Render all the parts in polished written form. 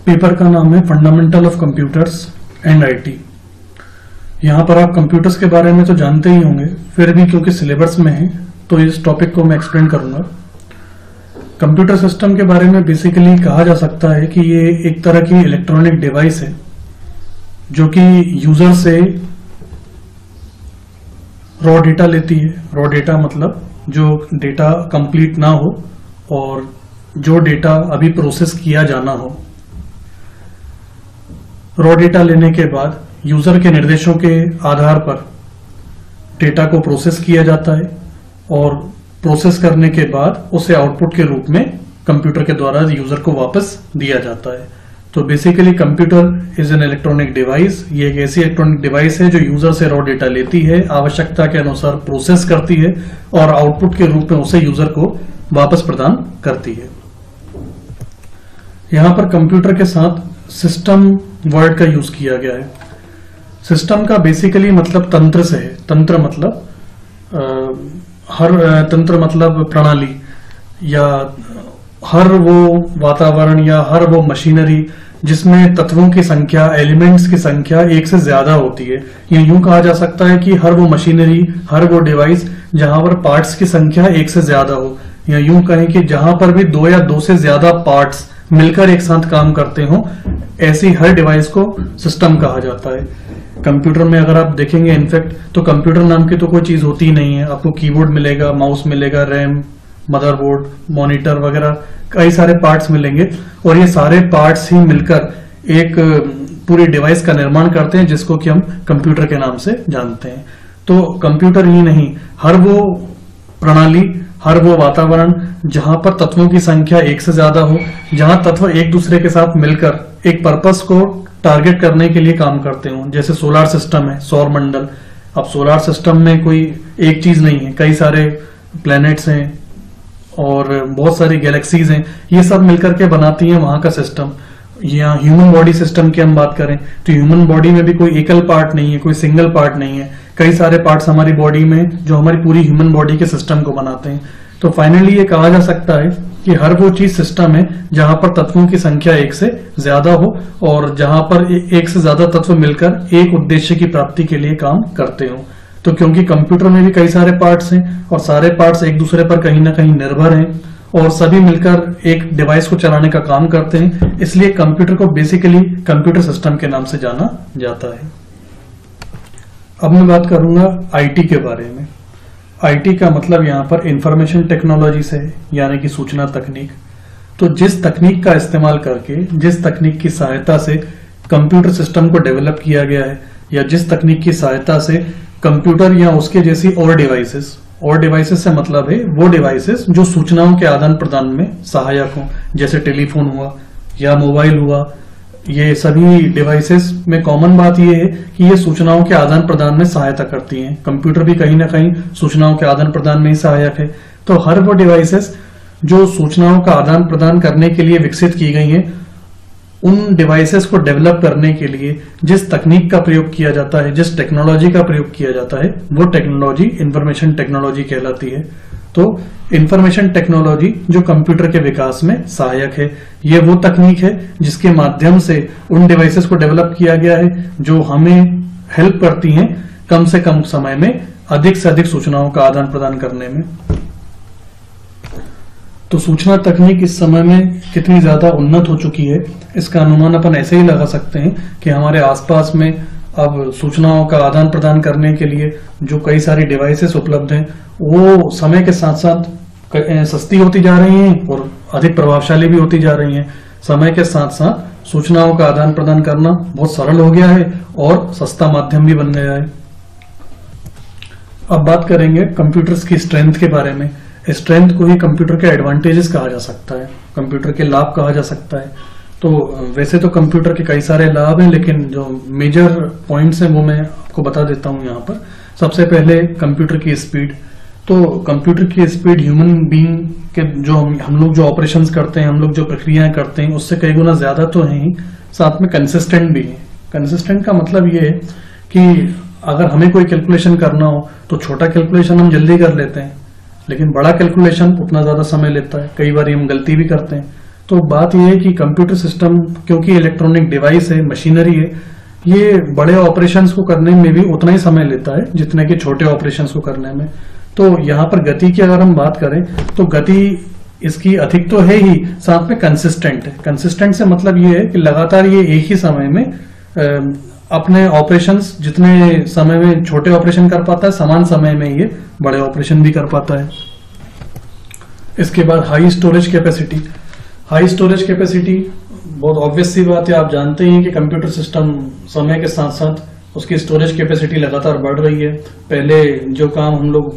Paper का नाम है fundamental of computers and IT. यहाँ पर आप कंप्यूटर्स के बारे में तो जानते ही होंगे, फिर भी क्योंकि सिलेबस में है तो इस टॉपिक को मैं एक्सप्लेन करूंगा। कंप्यूटर सिस्टम के बारे में बेसिकली कहा जा सकता है कि ये एक तरह की इलेक्ट्रॉनिक डिवाइस है जो कि यूजर से रॉ डेटा लेती है। रॉ डेटा मतलब जो डेटा कंप्लीट ना हो और जो डेटा अभी प्रोसेस किया जाना हो। रॉ डेटा लेने के बाद यूजर के निर्देशों के आधार पर डेटा को प्रोसेस किया जाता है और प्रोसेस करने के बाद उसे आउटपुट के रूप में कंप्यूटर के द्वारा यूजर को वापस दिया जाता है। तो basically computer is an electronic device. ये एक ऐसी इलेक्ट्रॉनिक डिवाइस है जो यूजर से रॉ डेटा लेती है, आवश्यकता के अनुसार प्रोसेस करती है और आउटपुट के रूप में उसे यूजर को वापस प्रदान करती है। यहां पर कंप्यूटर के साथ सिस्टम वर्ड का यूज किया गया है। सिस्टम का बेसिकली मतलब तंत्र से है। तंत्र मतलब प्रणाली या हर वो वातावरण या हर वो मशीनरी जिसमें तत्वों की संख्या, एलिमेंट्स की संख्या एक से ज्यादा होती है। या यूं कहा जा सकता है कि हर वो मशीनरी, हर वो डिवाइस जहां पर पार्ट्स की संख्या एक से ज्यादा हो, या यूं कहें कि जहां पर भी दो या दो से ज्यादा पार्ट्स मिलकर एक साथ काम करते हो, ऐसी हर डिवाइस को सिस्टम कहा जाता है। कंप्यूटर में अगर आप देखेंगे इनफैक्ट तो कंप्यूटर नाम की तो कोई चीज होती ही नहीं है। आपको कीबोर्ड मिलेगा, माउस मिलेगा, रैम, मदरबोर्ड, मॉनिटर वगैरह कई सारे पार्ट्स मिलेंगे और ये सारे पार्ट्स ही मिलकर एक पूरी डिवाइस का निर्माण करते हैं जिसको कि हम कंप्यूटर के नाम से जानते हैं। तो कंप्यूटर ही नहीं, हर वो प्रणाली, हर वो वातावरण जहां पर तत्वों की संख्या एक से ज्यादा हो, जहां तत्व एक दूसरे के साथ मिलकर एक पर्पस को टारगेट करने के लिए काम करते हो। जैसे सोलर सिस्टम है, सौर मंडल। अब सोलर सिस्टम में कोई एक चीज नहीं है, कई सारे प्लैनेट्स हैं और बहुत सारी गैलेक्सीज हैं, ये सब मिलकर के बनाती हैं वहां का सिस्टम। या ह्यूमन बॉडी सिस्टम की हम बात करें तो ह्यूमन बॉडी में भी कोई एकल पार्ट नहीं है, कोई सिंगल पार्ट नहीं है, कई सारे पार्ट्स हमारी बॉडी में जो हमारी पूरी ह्यूमन बॉडी के सिस्टम को बनाते हैं। तो फाइनली ये कहा जा सकता है कि हर वो चीज सिस्टम है जहां पर तत्वों की संख्या एक से ज्यादा हो और जहां पर एक से ज्यादा तत्व मिलकर एक उद्देश्य की प्राप्ति के लिए काम करते हो। तो क्योंकि कंप्यूटर में भी कई सारे पार्ट्स हैं और सारे पार्ट्स एक दूसरे पर कहीं ना कहीं निर्भर हैं और सभी मिलकर एक डिवाइस को चलाने का काम करते हैं, इसलिए कंप्यूटर को बेसिकली कंप्यूटर सिस्टम के नाम से जाना जाता है। अब मैं बात करूंगा आईटी के बारे में। आईटी का मतलब यहाँ पर इंफॉर्मेशन टेक्नोलॉजी से है, यानी कि सूचना तकनीक। तो जिस तकनीक का इस्तेमाल करके, जिस तकनीक की सहायता से कंप्यूटर सिस्टम को डेवलप किया गया है या जिस तकनीक की सहायता से कंप्यूटर या उसके जैसी और डिवाइसेस से मतलब है वो डिवाइसेस जो सूचनाओं के आदान प्रदान में सहायक हों, जैसे टेलीफोन हुआ या मोबाइल हुआ। ये सभी डिवाइसेस में कॉमन बात ये है कि ये सूचनाओं के आदान प्रदान में सहायता करती हैं। कंप्यूटर भी कहीं ना कहीं सूचनाओं के आदान प्रदान में ही सहायक है। तो हर वो डिवाइसेस जो सूचनाओं का आदान प्रदान करने के लिए विकसित की गई हैं, उन डिवाइसेस को डेवलप करने के लिए जिस तकनीक का प्रयोग किया जाता है, जिस टेक्नोलॉजी का प्रयोग किया जाता है, वो टेक्नोलॉजी इंफॉर्मेशन टेक्नोलॉजी कहलाती है। तो इंफॉर्मेशन टेक्नोलॉजी जो कंप्यूटर के विकास में सहायक है, ये वो तकनीक है जिसके माध्यम से उन डिवाइसेस को डेवलप किया गया है जो हमें हेल्प करती हैं कम से कम समय में अधिक से अधिक सूचनाओं का आदान प्रदान करने में। तो सूचना तकनीक इस समय में कितनी ज्यादा उन्नत हो चुकी है, इसका अनुमान अपन ऐसे ही लगा सकते हैं कि हमारे आसपास में अब सूचनाओं का आदान प्रदान करने के लिए जो कई सारी डिवाइसेस उपलब्ध हैं, वो समय के साथ साथ सस्ती होती जा रही हैं और अधिक प्रभावशाली भी होती जा रही हैं। समय के साथ साथ सूचनाओं का आदान प्रदान करना बहुत सरल हो गया है और सस्ता माध्यम भी बन गया है। अब बात करेंगे कंप्यूटर्स की स्ट्रेंथ के बारे में। स्ट्रेंथ को ही कंप्यूटर के एडवांटेजेस कहा जा सकता है, कंप्यूटर के लाभ कहा जा सकता है। तो वैसे तो कंप्यूटर के कई सारे लाभ हैं, लेकिन जो मेजर पॉइंट्स हैं वो मैं आपको बता देता हूं यहाँ पर। सबसे पहले कंप्यूटर की स्पीड। तो कंप्यूटर की स्पीड ह्यूमन बीइंग के जो हम लोग जो ऑपरेशंस करते हैं, हम लोग जो प्रक्रियाएं करते हैं, उससे कई गुना ज्यादा तो है ही, साथ में कंसिस्टेंट भी है। कंसिस्टेंट का मतलब ये है कि अगर हमें कोई कैलकुलेशन करना हो तो छोटा कैलकुलेशन हम जल्दी कर लेते हैं, लेकिन बड़ा कैलकुलेशन उतना ज्यादा समय लेता है, कई बार हम गलती भी करते हैं। तो बात यह है कि कंप्यूटर सिस्टम क्योंकि इलेक्ट्रॉनिक डिवाइस है, मशीनरी है, ये बड़े ऑपरेशंस को करने में भी उतना ही समय लेता है जितना कि छोटे ऑपरेशंस को करने में। तो यहाँ पर गति की अगर हम बात करें तो गति इसकी अधिक तो है ही, साथ में कंसिस्टेंट है। कंसिस्टेंट से मतलब ये है कि लगातार ये एक ही समय में अपने ऑपरेशंस जितने समय में छोटे ऑपरेशन कर पाता है, समान समय में ये बड़े ऑपरेशन भी कर पाता है। इसके बाद high storage capacity. High storage capacity बहुत ऑब्वियस सी बात है, आप जानते हैं कि कंप्यूटर सिस्टम समय के साथ साथ उसकी स्टोरेज कैपेसिटी लगातार बढ़ रही है। पहले जो काम हम लोग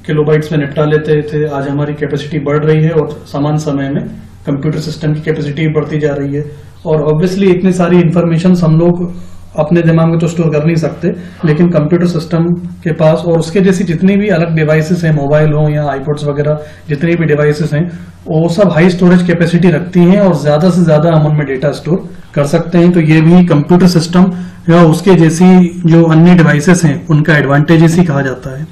किलोबाइट्स में निपटा लेते थे, आज हमारी कैपेसिटी बढ़ रही है और समान समय में कंप्यूटर सिस्टम की कैपेसिटी बढ़ती जा रही है। और ऑब्वियसली इतनी सारी इंफॉर्मेशन हम लोग अपने दिमाग में तो स्टोर कर नहीं सकते, लेकिन कंप्यूटर सिस्टम के पास और उसके जैसी जितनी भी अलग डिवाइसेस हैं, मोबाइल हो या आईपॉड्स वगैरह, जितनी भी डिवाइसेस हैं वो सब हाई स्टोरेज कैपेसिटी रखती हैं और ज्यादा से ज्यादा हम उनमें डेटा स्टोर कर सकते हैं। तो ये भी कंप्यूटर सिस्टम या उसके जैसी जो अन्य डिवाइसेस हैं उनका एडवांटेज ही कहा जाता है।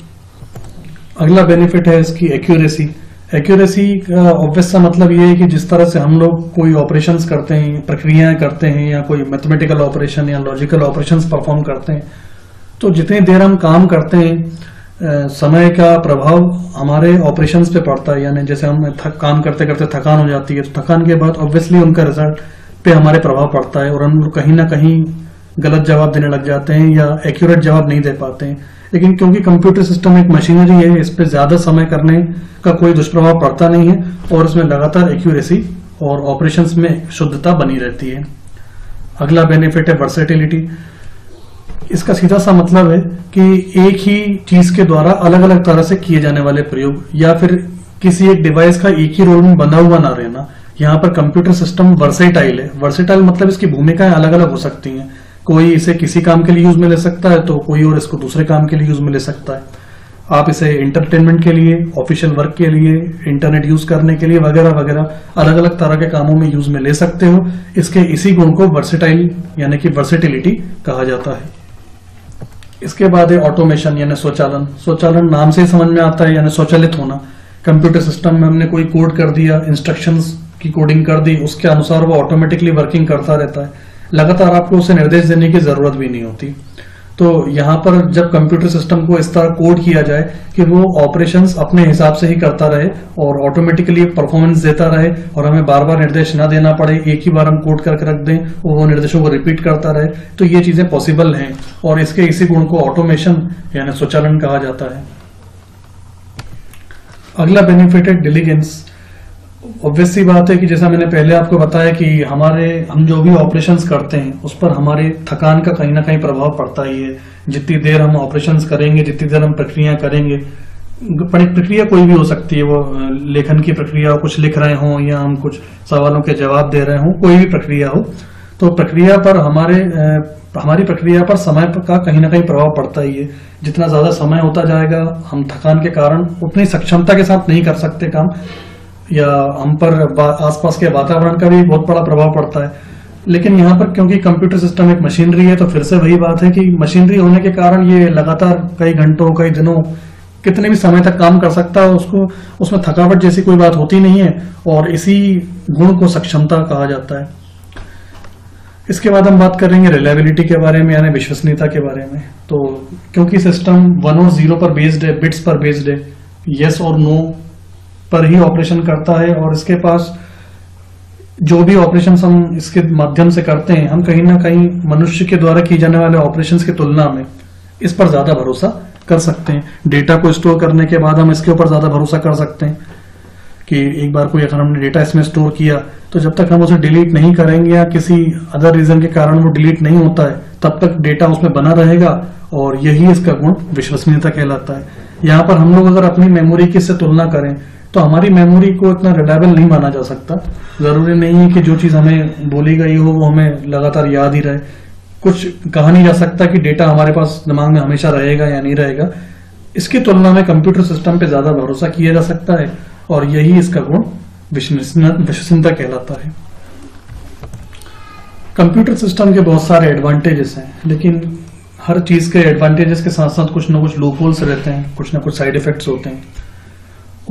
अगला बेनिफिट है इसकी एक्यूरेसी। एक्यूरेसी का ऑब्वियस सा मतलब ये है कि जिस तरह से हम लोग कोई ऑपरेशंस करते हैं, प्रक्रियाएं करते हैं या कोई मैथमेटिकल ऑपरेशन या लॉजिकल ऑपरेशंस परफॉर्म करते हैं, तो जितनी देर हम काम करते हैं समय का प्रभाव हमारे ऑपरेशंस पे पड़ता है। यानी जैसे हम काम करते करते थकान हो जाती है, तो थकान के बाद ऑब्वियसली उनका रिजल्ट पे हमारे प्रभाव पड़ता है और हम कहीं ना कहीं गलत जवाब देने लग जाते हैं या एक्यूरेट जवाब नहीं दे पाते हैं। लेकिन क्योंकि कंप्यूटर सिस्टम एक मशीनरी है, इस पे ज्यादा समय करने का कोई दुष्प्रभाव पड़ता नहीं है और इसमें लगातार एक्यूरेसी और ऑपरेशंस में शुद्धता बनी रहती है। अगला बेनिफिट है वर्सेटिलिटी। इसका सीधा सा मतलब है कि एक ही चीज के द्वारा अलग अलग तरह से किए जाने वाले प्रयोग या फिर किसी एक डिवाइस का एक ही रोल में बना हुआ ना रहना। यहाँ पर कंप्यूटर सिस्टम वर्सेटाइल है। वर्सेटाइल मतलब इसकी भूमिकाएं अलग अलग हो सकती हैं। कोई इसे किसी काम के लिए यूज में ले सकता है तो कोई और इसको दूसरे काम के लिए यूज में ले सकता है। आप इसे एंटरटेनमेंट के लिए, ऑफिशियल वर्क के लिए, इंटरनेट यूज करने के लिए वगैरह वगैरह अलग अलग तरह के कामों में यूज में ले सकते हो। इसके इसी गुण को वर्सेटाइल यानी कि वर्सेटिलिटी कहा जाता है। इसके बाद है ऑटोमेशन यानी स्वचालन। स्वचालन नाम से ही समझ में आता है यानी स्वचालित होना। कंप्यूटर सिस्टम में हमने कोई कोड कर दिया, इंस्ट्रक्शंस की कोडिंग कर दी, उसके अनुसार वो ऑटोमेटिकली वर्किंग करता रहता है। लगातार आपको उसे निर्देश देने की जरूरत भी नहीं होती। तो यहाँ पर जब कंप्यूटर सिस्टम को इस तरह कोड किया जाए कि वो ऑपरेशंस अपने हिसाब से ही करता रहे और ऑटोमेटिकली परफॉर्मेंस देता रहे और हमें बार बार निर्देश ना देना पड़े, एक ही बार हम कोड करके रख दें और वो निर्देशों को रिपीट करता रहे, तो ये चीजें पॉसिबल हैं और इसके इसी गुण को ऑटोमेशन यानी स्वचालन कहा जाता है। अगला बेनिफिट है डिलीजेंस। ऑब्वियस सी बात है कि जैसा मैंने पहले आपको बताया कि हम जो भी ऑपरेशंस करते हैं उस पर हमारे थकान का कहीं ना कहीं प्रभाव पड़ता ही है। जितनी देर हम ऑपरेशंस करेंगे, जितनी देर हम प्रक्रिया करेंगे, प्रक्रिया कोई भी हो सकती है, वो लेखन की प्रक्रिया हो, कुछ लिख रहे हों या हम कुछ सवालों के जवाब दे रहे हों, कोई भी प्रक्रिया हो, तो प्रक्रिया पर हमारी प्रक्रिया पर समय का कहीं ना कहीं प्रभाव पड़ता ही है। जितना ज्यादा समय होता जाएगा हम थकान के कारण उतनी सक्षमता के साथ नहीं कर सकते काम, या हम पर आसपास के वातावरण का भी बहुत बड़ा प्रभाव पड़ता है। लेकिन यहाँ पर क्योंकि कंप्यूटर सिस्टम एक मशीनरी है तो फिर से वही बात है कि मशीनरी होने के कारण ये लगातार कई घंटों, कई दिनों, कितने भी समय तक काम कर सकता है। उसमें थकावट जैसी कोई बात होती नहीं है और इसी गुण को सक्षमता कहा जाता है। इसके बाद हम बात करेंगे रिलायबिलिटी के बारे में यानी विश्वसनीयता के बारे में। तो क्योंकि सिस्टम 1 और 0 पर बेस्ड है, बिट्स पर बेस्ड है, यस और नो पर ही ऑपरेशन करता है और इसके पास जो भी ऑपरेशन हम इसके माध्यम से करते हैं, हम कहीं ना कहीं मनुष्य के द्वारा की जाने वाले ऑपरेशंस की तुलना में इस पर ज्यादा भरोसा कर सकते हैं। डेटा को स्टोर करने के बाद हम इसके ऊपर ज्यादा भरोसा कर सकते हैं कि एक बार कोई अगर हमने डेटा इसमें स्टोर किया तो जब तक हम उसे डिलीट नहीं करेंगे या किसी अदर रीजन के कारण वो डिलीट नहीं होता है तब तक डेटा उसमें बना रहेगा और यही इसका गुण विश्वसनीयता कहलाता है। यहाँ पर हम लोग अगर अपनी मेमोरी की इससे तुलना करें तो हमारी मेमोरी को इतना रिलायबल नहीं माना जा सकता। जरूरी नहीं है कि जो चीज हमें बोली गई हो वो हमें लगातार याद ही रहे। कुछ कहा नहीं जा सकता कि डेटा हमारे पास दिमाग में हमेशा रहेगा या नहीं रहेगा। इसकी तुलना में कंप्यूटर सिस्टम पे ज्यादा भरोसा किया जा सकता है और यही इसका गुण विश्वसनीयता कहलाता है। कंप्यूटर सिस्टम के बहुत सारे एडवांटेजेस हैं, लेकिन हर चीज के एडवांटेजेस के साथ साथ कुछ ना कुछ लूपहोल्स रहते हैं, कुछ ना कुछ साइड इफेक्ट्स होते हैं।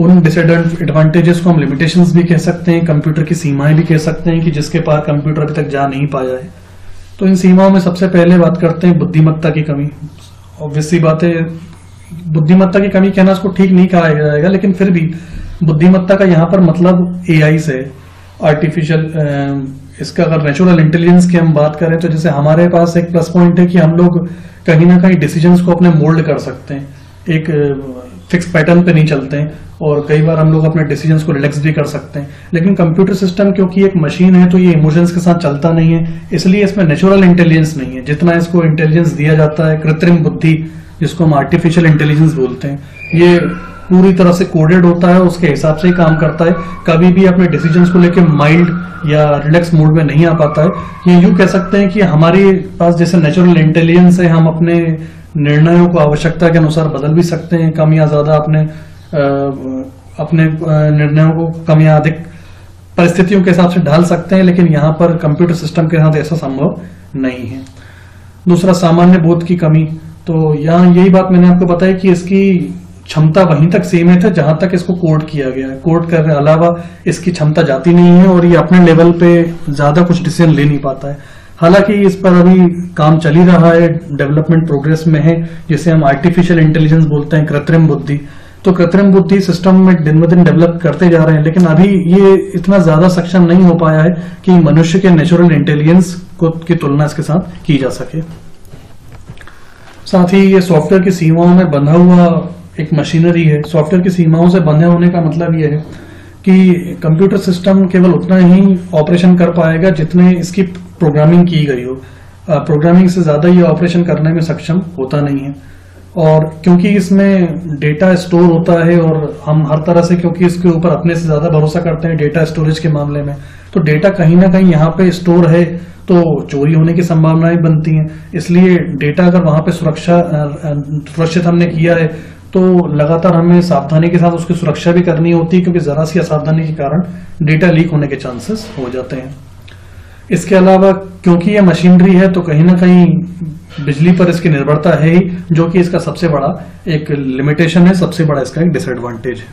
उन डिसएडवांटेजेस को हम लिमिटेशंस भी कह सकते हैं, कंप्यूटर की सीमाएं भी कह सकते हैं कि जिसके पार कंप्यूटर अभी तक जा नहीं पाया है। तो इन सीमाओं में सबसे पहले बात करते हैं बुद्धिमत्ता की कमी। ऑब्वियसली बात है, बुद्धिमत्ता की कमी कहना उसको ठीक नहीं कहा जाएगा, लेकिन फिर भी बुद्धिमत्ता का यहाँ पर मतलब एआई से, आर्टिफिशियल, इसका अगर नेचुरल इंटेलिजेंस की हम बात करें तो जैसे हमारे पास एक प्लस पॉइंट है कि हम लोग कहीं ना कहीं डिसीजंस को अपने मोल्ड कर सकते हैं, एक फिक्स पैटर्न पे नहीं चलते हैं, और कई बार हम लोग अपने डिसीजंस को रिलैक्स भी कर सकते हैं। लेकिन कंप्यूटर सिस्टम क्योंकि एक मशीन है तो ये इमोशंस के साथ चलता नहीं है, इसलिए इसमें नेचुरल इंटेलिजेंस नहीं है। जितना इसको इंटेलिजेंस दिया जाता है, कृत्रिम बुद्धि जिसको हम आर्टिफिशियल इंटेलिजेंस बोलते हैं, ये पूरी तरह से कोडेड होता है, उसके हिसाब से ही काम करता है, कभी भी अपने डिसीजंस को लेकर माइल्ड या रिलैक्स मोड में नहीं आ पाता है। ये यूं कह सकते हैं कि हमारे पास जैसे नेचुरल इंटेलिजेंस है, हम अपने निर्णयों को आवश्यकता के अनुसार बदल भी सकते हैं, कम या ज्यादा अपने निर्णयों को कम या अधिक परिस्थितियों के हिसाब से ढाल सकते हैं, लेकिन यहाँ पर कंप्यूटर सिस्टम के साथ ऐसा संभव नहीं है। दूसरा, सामान्य बोध की कमी। तो यहाँ यही बात मैंने आपको बताई कि इसकी क्षमता वहीं तक सीमित है जहां तक इसको कोड किया गया है, कोड करने के अलावा इसकी क्षमता जाती नहीं है और ये अपने लेवल पे ज्यादा कुछ डिसीजन ले नहीं पाता है। हालांकि इस पर अभी काम चल ही रहा है, डेवलपमेंट प्रोग्रेस में है, जिसे हम आर्टिफिशियल इंटेलिजेंस बोलते हैं, कृत्रिम बुद्धि। तो कृत्रिम बुद्धि सिस्टम में दिन ब दिन डेवलप करते जा रहे हैं, लेकिन अभी ये इतना ज्यादा सक्षम नहीं हो पाया है कि मनुष्य के नेचुरल इंटेलिजेंस की तुलना इसके साथ की जा सके। साथ ही ये सॉफ्टवेयर की सीमाओं में बंधा हुआ एक मशीनरी है। सॉफ्टवेयर की सीमाओं से बंधे होने का मतलब यह है कि कंप्यूटर सिस्टम केवल उतना ही ऑपरेशन कर पाएगा जितने इसकी प्रोग्रामिंग की गई हो। प्रोग्रामिंग से ज्यादा ये ऑपरेशन करने में सक्षम होता नहीं है, और क्योंकि इसमें डेटा स्टोर होता है और हम हर तरह से क्योंकि इसके ऊपर अपने से ज्यादा भरोसा करते हैं डेटा स्टोरेज के मामले में, तो डेटा कहीं ना कहीं यहाँ पे स्टोर है तो चोरी होने की संभावनाएं बनती हैं। इसलिए डेटा अगर वहां पे सुरक्षित हमने किया है तो लगातार हमें सावधानी के साथ उसकी सुरक्षा भी करनी होती है, क्योंकि जरा सी असावधानी के कारण डेटा लीक होने के चांसेस हो जाते हैं। इसके अलावा क्योंकि यह मशीनरी है तो कहीं ना कहीं बिजली पर इसकी निर्भरता है ही, जो कि इसका सबसे बड़ा एक लिमिटेशन है, सबसे बड़ा इसका एक डिसएडवांटेज है।